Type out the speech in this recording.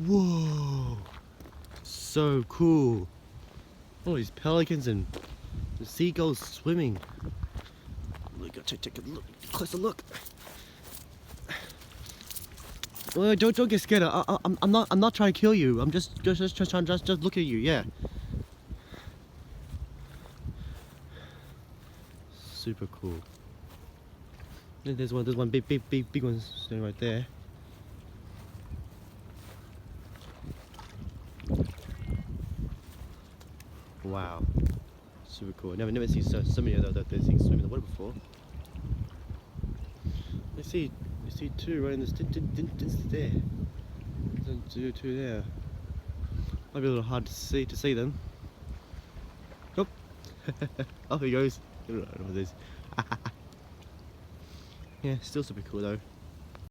Whoa! So cool. All these pelicans and the seagulls swimming. Look, take a look, closer look. Well, don't get scared. I'm not trying to kill you. I'm just trying just look at you. Yeah. Super cool. There's one big one standing right there. Wow, super cool. Never seen so many of those things swimming in the water before. I see two right in this distance there. There's two there. Might be a little hard to see them. Oh, oh, he goes. I don't know what it is. Yeah, still super cool though.